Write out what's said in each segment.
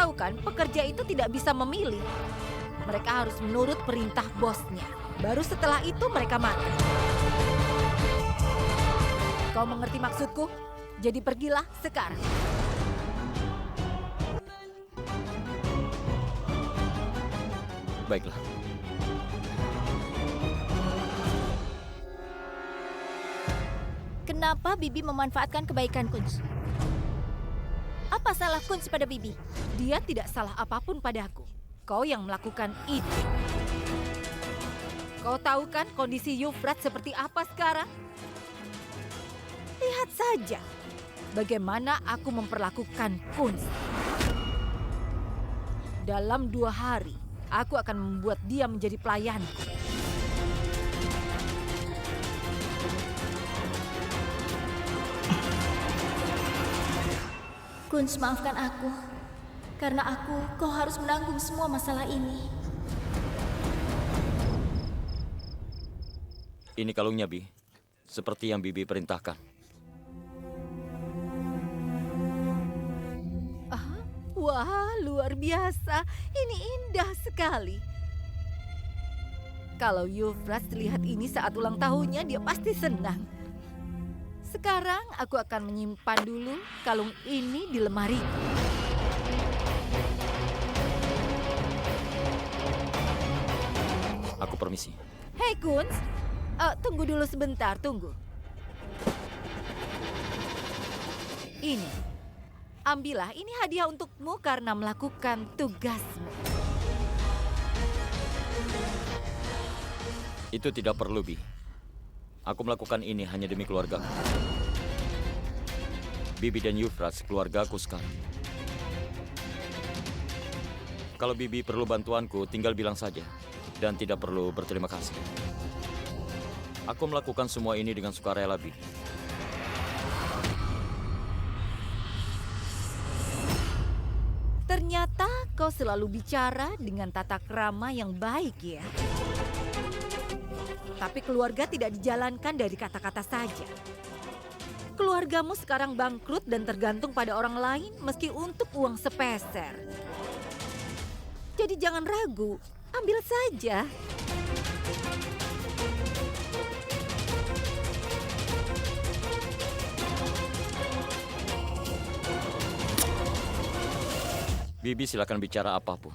tahu kan, pekerja itu tidak bisa memilih. Mereka harus menurut perintah bosnya. Baru setelah itu mereka makan. Kau mengerti maksudku? Jadi pergilah sekarang. Baiklah. Kenapa Bibi memanfaatkan kebaikan Kunz? Apa salah Kunz pada Bibi? Dia tidak salah apapun padaku. Kau yang melakukan itu. Kau tahu kan kondisi Yufrat seperti apa sekarang? Lihat saja bagaimana aku memperlakukan Kunz. Dalam 2 hari, aku akan membuat dia menjadi pelayanku. Kunz, maafkan aku. Karena kau harus menanggung semua masalah ini. Ini kalungnya, Bi. Seperti yang Bibi perintahkan. Wah, luar biasa. Ini indah sekali. Kalau Yufrat lihat ini saat ulang tahunnya, dia pasti senang. Sekarang aku akan menyimpan dulu kalung ini di lemari. Aku permisi. Hei Kunz, tunggu dulu sebentar, tunggu. Ini, ambillah, ini hadiah untukmu karena melakukan tugasmu. Itu tidak perlu, Bi. Aku melakukan ini hanya demi keluarga. Bibi dan Yufrat keluarga aku sekarang. Kalau Bibi perlu bantuanku, tinggal bilang saja. Dan tidak perlu berterima kasih. Aku melakukan semua ini dengan sukarela, Bi. Ternyata kau selalu bicara dengan tata krama yang baik ya. Tapi keluarga tidak dijalankan dari kata-kata saja. Keluargamu sekarang bangkrut dan tergantung pada orang lain meski untuk uang sepeser. Jadi jangan ragu, ambil saja. Bibi silakan bicara apapun.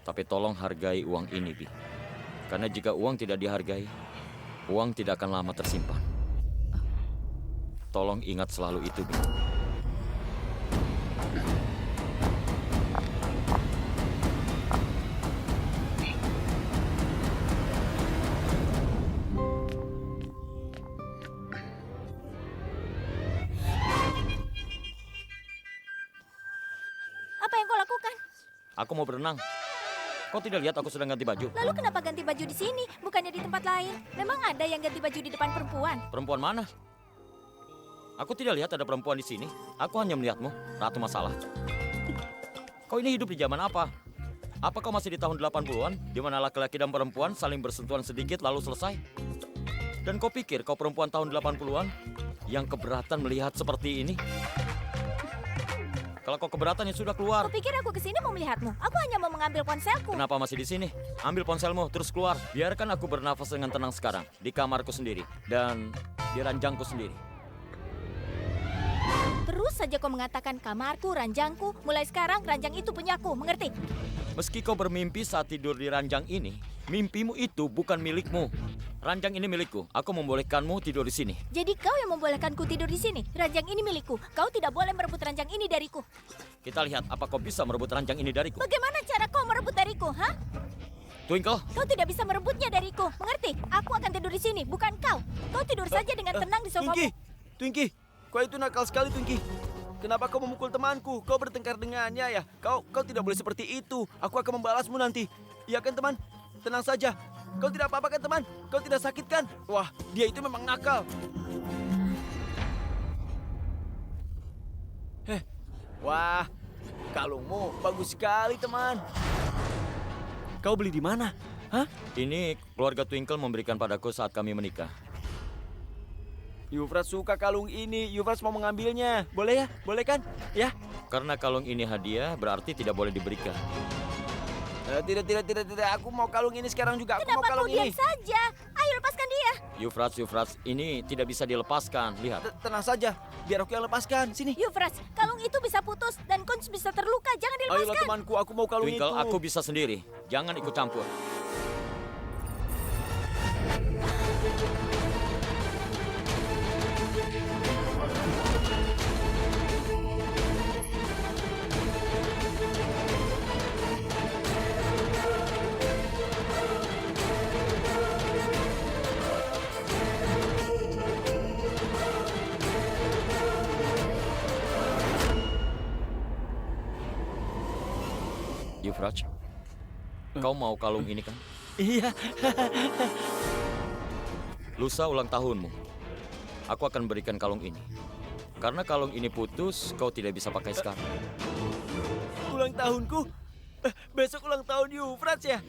Tapi tolong hargai uang ini, Bi. Karena jika uang tidak dihargai, uang tidak akan lama tersimpan. Tolong ingat selalu itu, Bi. Apa yang kau lakukan? Aku mau berenang. Kau tidak lihat aku sedang ganti baju? Lalu kenapa ganti baju di sini, bukannya di tempat lain? Memang ada yang ganti baju di depan perempuan? Perempuan mana? Aku tidak lihat ada perempuan di sini. Aku hanya melihatmu, Ratu Masalah. Kau ini hidup di zaman apa? Apa kau masih di tahun 80-an, di mana laki-laki dan perempuan saling bersentuhan sedikit lalu selesai? Dan kau pikir kau perempuan tahun 80-an yang keberatan melihat seperti ini? Kalau kau keberatan ya sudah keluar. Kau pikir aku kesini mau melihatmu? Aku hanya mau mengambil ponselku. Kenapa masih di sini? Ambil ponselmu, terus keluar. Biarkan aku bernafas dengan tenang sekarang. Di kamarku sendiri. Dan di ranjangku sendiri. Terus saja kau mengatakan kamarku, ranjangku. Mulai sekarang ranjang itu punyaku, mengerti? Meski kau bermimpi saat tidur di ranjang ini, mimpimu itu bukan milikmu. Ranjang ini milikku. Aku membolehkanmu tidur di sini. Jadi kau yang membolehkanku tidur di sini. Ranjang ini milikku. Kau tidak boleh merebut ranjang ini dariku. Kita lihat apa kau bisa merebut ranjang ini dariku. Bagaimana cara kau merebut dariku, ha? Twinkle, Kau tidak bisa merebutnya dariku, mengerti? Aku akan tidur di sini, bukan kau. Kau tidur saja dengan tenang di sofamu. Twinkie, kau itu nakal sekali, Twinkie. Kenapa kau memukul temanku? Kau bertengkar dengannya ya? Kau tidak boleh seperti itu. Aku akan membalasmu nanti. Iya kan, teman? Tenang saja. Kau tidak apa-apa kan, teman? Kau tidak sakit kan? Wah, dia itu memang nakal. Wah, kalungmu bagus sekali, teman. Kau beli di mana? Hah? ini keluarga Twinkle memberikan padaku saat kami menikah. Yufrat suka kalung ini. Yufrat mau mengambilnya. Boleh ya? Boleh kan? Ya? Karena kalung ini hadiah, berarti tidak boleh diberikan. Tidak. Aku mau kalung ini sekarang juga. Aku mau Kenapa kau kalung diam ini. saja? Ayo lepaskan dia. Yufrats, ini tidak bisa dilepaskan. Lihat. Tenang saja, biar aku yang lepaskan. Sini. Yufrats, kalung itu bisa putus dan Kunz bisa terluka. Jangan Ayolah dilepaskan. temanku, aku mau kalung Twinkle, itu. aku bisa sendiri. Jangan ikut campur. Yufrats, kau mau kalung ini kan? Iya. Lusa ulang tahunmu. Aku akan berikan kalung ini. Karena kalung ini putus, kau tidak bisa pakai sekarang. Ulang tahunku. Besok ulang tahun Yufrats ya.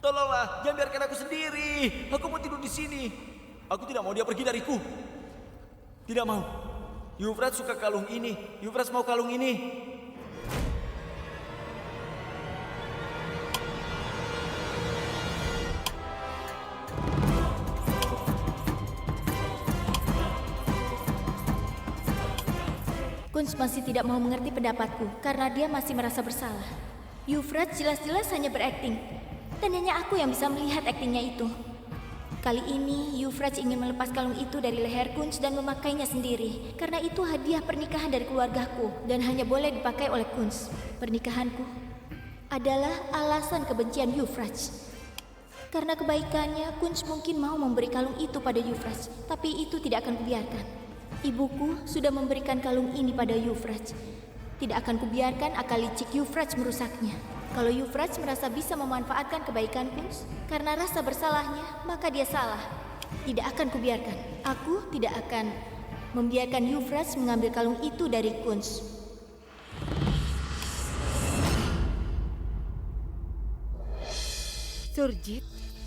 Tolonglah, jangan biarkan aku sendiri. Aku mau tidur di sini. Aku tidak mau dia pergi dariku. Tidak mau. Yufrats suka kalung ini. Yufrats mau kalung ini. Kunz masih tidak mau mengerti pendapatku karena dia masih merasa bersalah. Yufrats jelas-jelas hanya berakting. Dan hanya aku yang bisa melihat aktingnya itu. Kali ini, Yufrats ingin melepas kalung itu dari leher Kunz dan memakainya sendiri. Karena itu hadiah pernikahan dari keluargaku dan hanya boleh dipakai oleh Kunz. Pernikahanku adalah alasan kebencian Yufrats. Karena kebaikannya, Kunz mungkin mau memberi kalung itu pada Yufrats. Tapi itu tidak akan kubiarkan. Ibuku sudah memberikan kalung ini pada Yufrats. Tidak akan kubiarkan akal licik Yufrats merusaknya. Kalau Yufrats merasa bisa memanfaatkan kebaikan Kunz karena rasa bersalahnya, maka dia salah. Tidak akan kubiarkan. Aku tidak akan membiarkan Yufrats mengambil kalung itu dari Kunz. Surjit,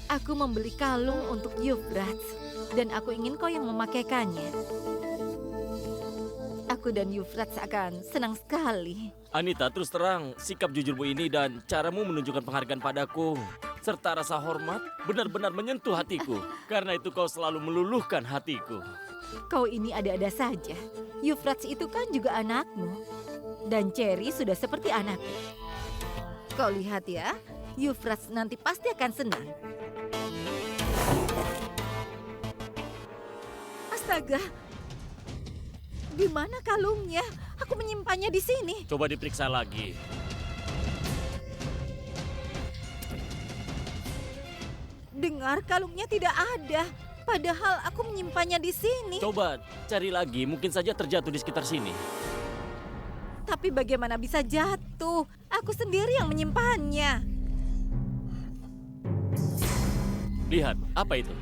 aku membeli kalung untuk Yufrats dan aku ingin kau yang memakaikannya. Aku dan Yufrats akan senang sekali. Anita, terus terang, sikap jujurmu ini dan caramu menunjukkan penghargaan padaku serta rasa hormat benar-benar menyentuh hatiku. Karena itu kau selalu meluluhkan hatiku. Kau ini ada-ada saja. Yufrats itu kan juga anakmu. Dan Cherry sudah seperti anakku. Kau lihat ya, Yufrats nanti pasti akan senang. Astaga, di mana kalungnya? Aku menyimpannya di sini. Coba diperiksa lagi. Dengar, kalungnya tidak ada. Padahal aku menyimpannya di sini. Coba cari lagi, mungkin saja terjatuh di sekitar sini. Tapi bagaimana bisa jatuh? Aku sendiri yang menyimpannya. Lihat, apa itu?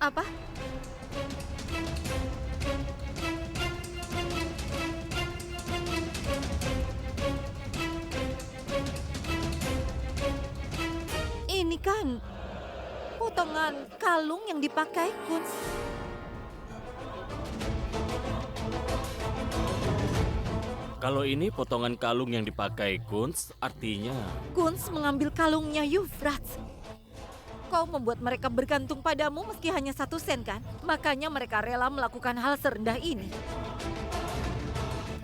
Apa? Ini kan potongan kalung yang dipakai Kunz. Kalau ini potongan kalung yang dipakai Kunz, artinya Kunz mengambil kalungnya Yufrats. Kau membuat mereka bergantung padamu meski hanya 1 sen kan? Makanya mereka rela melakukan hal serendah ini.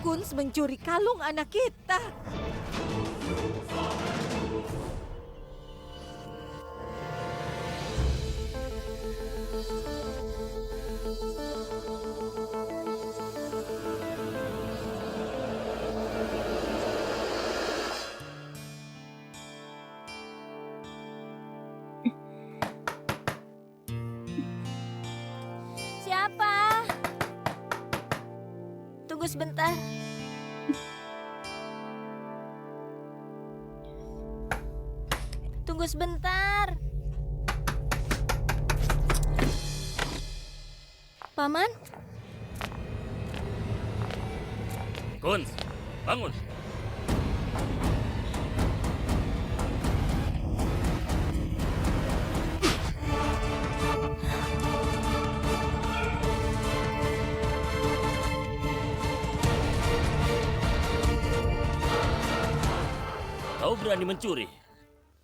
Kunz mencuri kalung anak kita. Siapa? Tunggu sebentar. Tunggu sebentar. Paman, Kunz, bangun. Kau berani mencuri?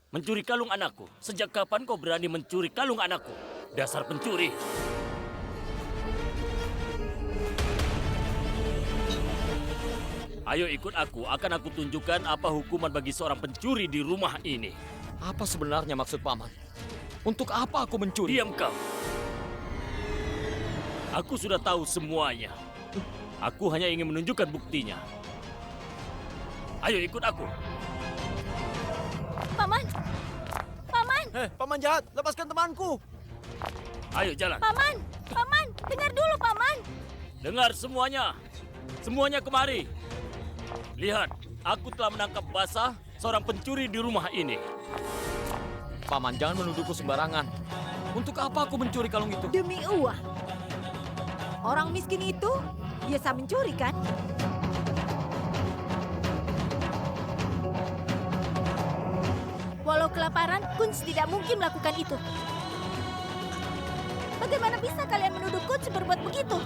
Mencuri kalung anakku. Sejak kapan kau berani mencuri kalung anakku? Dasar pencuri. Ayo ikut aku, akan aku tunjukkan apa hukuman bagi seorang pencuri di rumah ini. Apa sebenarnya maksud Paman? Untuk apa aku mencuri? Diam kau. Aku sudah tahu semuanya. Aku hanya ingin menunjukkan buktinya. Ayo ikut aku. Paman! Paman! Paman jahat, lepaskan temanku. Ayo jalan. Paman! Paman! Dengar dulu, Paman! Dengar semuanya. Semuanya kemari. Lihat, aku telah menangkap basah seorang pencuri di rumah ini. Paman, jangan menuduhku sembarangan. Untuk apa aku mencuri kalung itu? Demi uang. Orang miskin itu biasa mencuri kan? Walau kelaparan, Kunz tidak mungkin melakukan itu. Bagaimana bisa kalian menuduh Kunz berbuat begitu?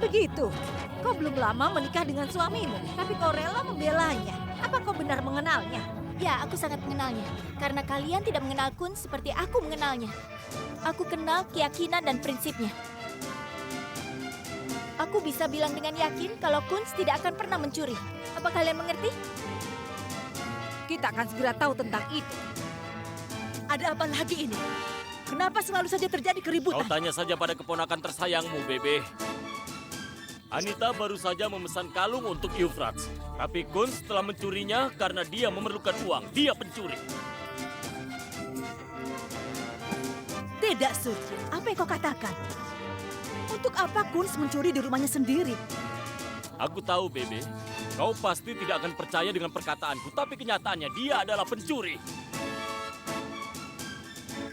Begitu. Kau belum lama menikah dengan suamimu, tapi kau rela membelanya. Apa kau benar mengenalnya? Ya, aku sangat mengenalnya. Karena kalian tidak mengenal Kunz seperti aku mengenalnya. Aku kenal keyakinan dan prinsipnya. Aku bisa bilang dengan yakin kalau Kunz tidak akan pernah mencuri. Apa kalian mengerti? Kita akan segera tahu tentang itu. Ada apa lagi ini? Kenapa selalu saja terjadi Kau keributan? tanya saja pada keponakan tersayangmu, Bebe. Anita baru saja memesan kalung untuk Euphrates. Tapi Kunz telah mencurinya karena dia memerlukan uang. Dia pencuri. Tidak, Surya. Apa yang kau katakan? Untuk apa Kunz mencuri di rumahnya sendiri? Aku tahu, Bebe. Kau pasti tidak akan percaya dengan perkataanku. Tapi kenyataannya dia adalah pencuri.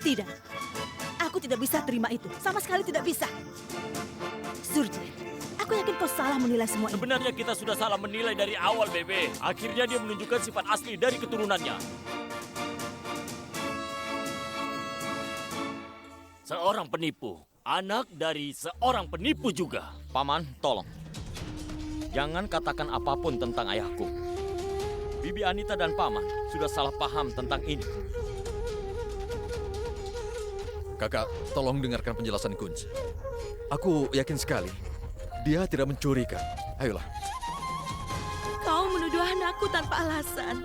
Tidak. Aku tidak bisa terima itu. Sama sekali tidak bisa. Surya, aku yakin kau salah menilai semua ini. Sebenarnya kita sudah salah menilai dari awal, Bebe. Akhirnya dia menunjukkan sifat asli dari keturunannya. Seorang penipu. Anak dari seorang penipu juga. Paman, tolong. Jangan katakan apapun tentang ayahku. Bibi Anita dan Paman sudah salah paham tentang ini. Kakak, tolong dengarkan penjelasan Kunz. Aku yakin sekali, dia tidak mencuri, Kak. Ayolah. Kau menuduh anakku tanpa alasan.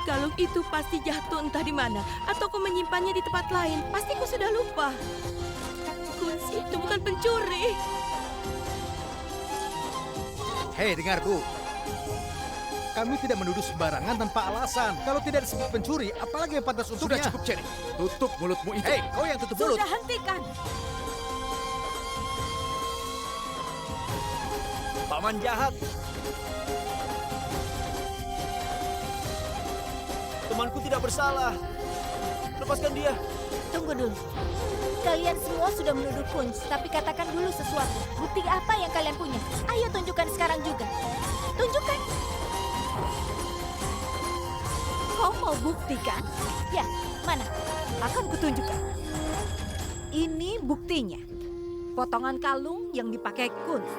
Kalung itu pasti jatuh entah di mana. Atau kau menyimpannya di tempat lain. Pasti kau sudah lupa. Kunz itu bukan pencuri. Hei, dengar, Bu. Kami tidak menuduh sembarangan tanpa alasan. Kalau tidak disebut pencuri, apalagi yang pantas untuknya? Sudah cukup, Cherry. Tutup mulutmu itu. Hei, kau yang tutup mulut. Sudah hentikan. Paman jahat. Temanku tidak bersalah. Lepaskan dia. Tunggu dulu. Kalian semua sudah menuduh Kunz, tapi katakan dulu sesuatu. Bukti apa yang kalian punya? Ayo tunjukkan sekarang juga. Tunjukkan. Kau mau buktikan? Ya, mana? Akan kutunjukkan. Ini buktinya. Potongan kalung yang dipakai Kunz.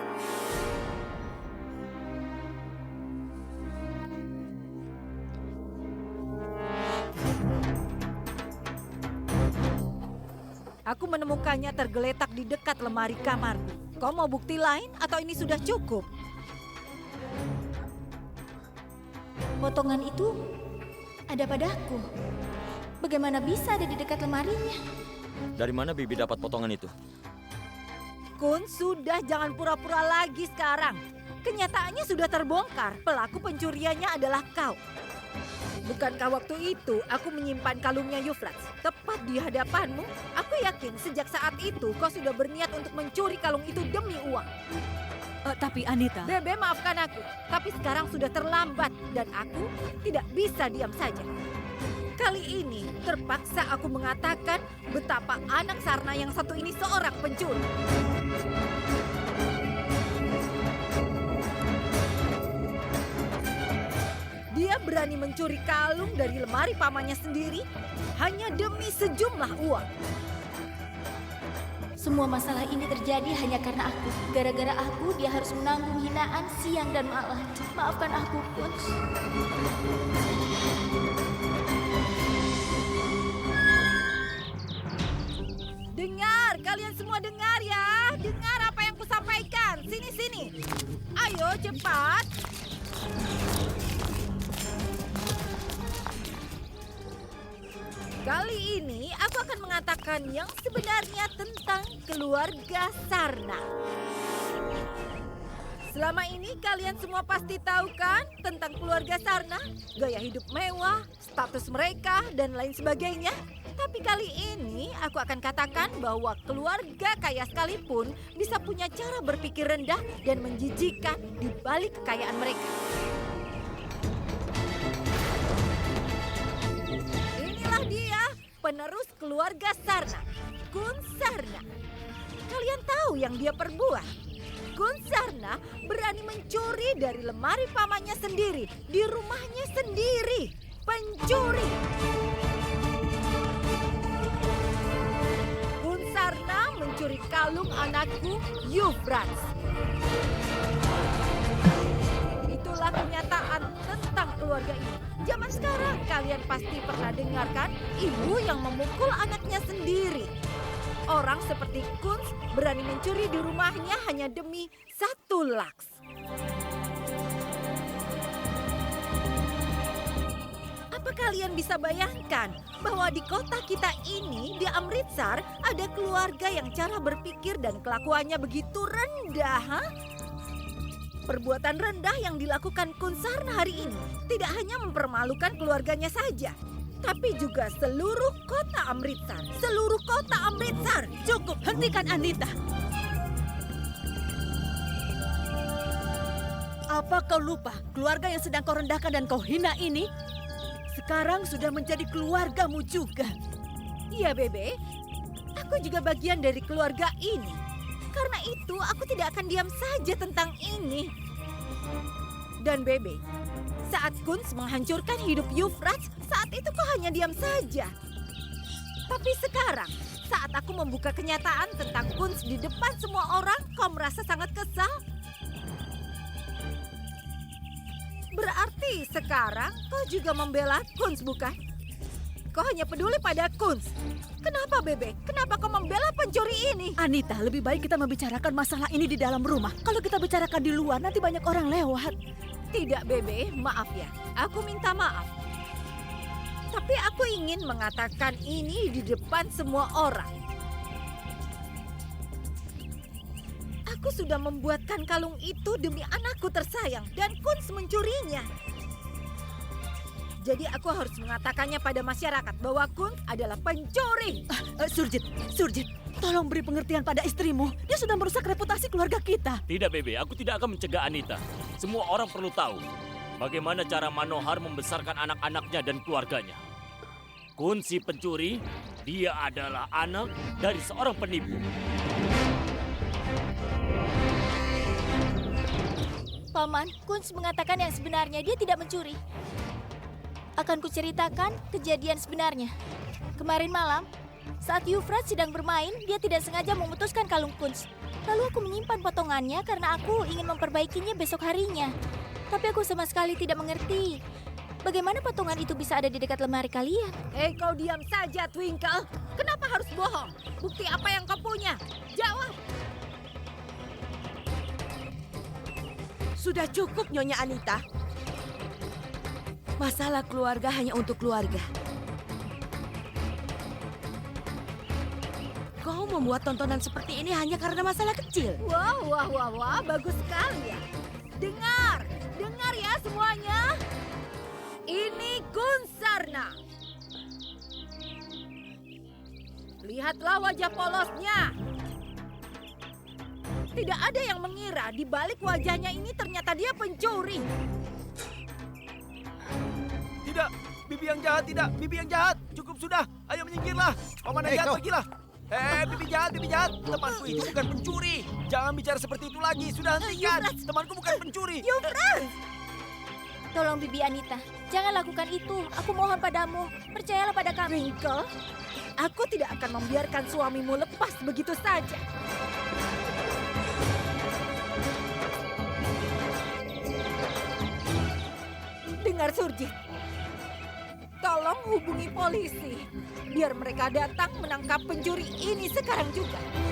Aku menemukannya tergeletak di dekat lemari kamarku. Kau mau bukti lain atau ini sudah cukup? Potongan itu ada padaku. Bagaimana bisa ada di dekat lemarinya? Dari mana Bibi dapat potongan itu? Kun, sudah jangan pura-pura lagi sekarang. Kenyataannya sudah terbongkar. Pelaku pencuriannya adalah kau. Bukankah waktu itu aku menyimpan kalungnya Euphrates tepat di hadapanmu? Aku yakin sejak saat itu kau sudah berniat untuk mencuri kalung itu demi uang. Tapi Anita... Bebe, maafkan aku. Tapi sekarang sudah terlambat dan aku tidak bisa diam saja. Kali ini terpaksa aku mengatakan betapa anak Sarna yang satu ini seorang pencuri. berani mencuri kalung dari lemari pamannya sendiri hanya demi sejumlah uang. Semua masalah ini terjadi hanya karena aku. Gara-gara aku, dia harus menanggung hinaan siang dan malam. Maafkan aku, Kunz. Dengar, kalian semua dengar ya. Dengar apa yang kusampaikan. Sini. Ayo, cepat. Kali ini aku akan mengatakan yang sebenarnya tentang keluarga Sarna. Selama ini kalian semua pasti tahu kan tentang keluarga Sarna? Gaya hidup mewah, status mereka, dan lain sebagainya. Tapi kali ini aku akan katakan bahwa keluarga kaya sekalipun bisa punya cara berpikir rendah dan menjijikkan di balik kekayaan mereka. Inilah dia, penerus keluarga Sarna, Kunz Sarna. Kalian tahu yang dia perbuat? Kunz Sarna berani mencuri dari lemari pamannya sendiri, di rumahnya sendiri. Pencuri! Kunz Sarna mencuri kalung anakku, Euphrates. Itulah kenyataan tentang keluarga ini. Zaman sekarang kalian pasti pernah dengarkan ibu yang memukul anaknya sendiri. Orang seperti Kunz berani mencuri di rumahnya hanya demi 1 laks. Apa kalian bisa bayangkan bahwa di kota kita ini, di Amritsar, ada keluarga yang cara berpikir dan kelakuannya begitu rendah, ha? Perbuatan rendah yang dilakukan Kunz Sarna hari ini tidak hanya mempermalukan keluarganya saja, tapi juga seluruh kota Amritsar. Seluruh kota Amritsar. Cukup, hentikan Anita. Apa kau lupa keluarga yang sedang kau rendahkan dan kau hina ini sekarang sudah menjadi keluargamu juga? Iya, Bebe. Aku juga bagian dari keluarga ini. Karena itu aku tidak akan diam saja tentang ini. Dan Bebe, saat Kunz menghancurkan hidup Euphrates, saat itu kau hanya diam saja. Tapi sekarang, saat aku membuka kenyataan tentang Kunz di depan semua orang, kau merasa sangat kesal? Berarti sekarang kau juga membela Kunz, bukan? Kau hanya peduli pada Kunz. Kenapa, Bebe? Kenapa kau membela pencuri ini? Anita, lebih baik kita membicarakan masalah ini di dalam rumah. Kalau kita bicarakan di luar, nanti banyak orang lewat. Tidak, Bebe. Maaf ya. Aku minta maaf. Tapi aku ingin mengatakan ini di depan semua orang. Aku sudah membuatkan kalung itu demi anakku tersayang dan Kunz mencurinya. Jadi aku harus mengatakannya pada masyarakat bahwa Kunz adalah pencuri. Surjit, tolong beri pengertian pada istrimu. Dia sudah merusak reputasi keluarga kita. Tidak, Bebe. Aku tidak akan mencegah Anita. Semua orang perlu tahu bagaimana cara Manohar membesarkan anak-anaknya dan keluarganya. Kunz si pencuri, dia adalah anak dari seorang penipu. Paman, Kunz mengatakan yang sebenarnya dia tidak mencuri. Akan kuceritakan kejadian sebenarnya. Kemarin malam, saat Euphrates sedang bermain, dia tidak sengaja memutuskan kalung Kunz. Lalu aku menyimpan potongannya karena aku ingin memperbaikinya besok harinya. Tapi aku sama sekali tidak mengerti bagaimana potongan itu bisa ada di dekat lemari kalian. Kau diam saja, Twinkle. Kenapa harus bohong? Bukti apa yang kau punya? Jawab. Sudah cukup, Nyonya Anita. Masalah keluarga hanya untuk keluarga. Kau membuat tontonan seperti ini hanya karena masalah kecil. Wah, bagus sekali ya. Dengar ya semuanya. Ini Kunz Sarna. Lihatlah wajah polosnya. Tidak ada yang mengira di balik wajahnya ini ternyata dia pencuri. Tidak, bibi yang jahat, tidak. Bibi yang jahat. Cukup sudah. Ayo menyingkirlah. Paman yang jahat, pergilah. Bibi jahat. Temanku itu bukan pencuri. Jangan bicara seperti itu lagi. Sudah hentikan. Temanku bukan pencuri. Euphrates! Tolong Bibi Anita, jangan lakukan itu. Aku mohon padamu, percayalah pada kami. Twinkle, aku tidak akan membiarkan suamimu lepas begitu saja. Dengar Surjit, tolong hubungi polisi biar mereka datang menangkap pencuri ini sekarang juga.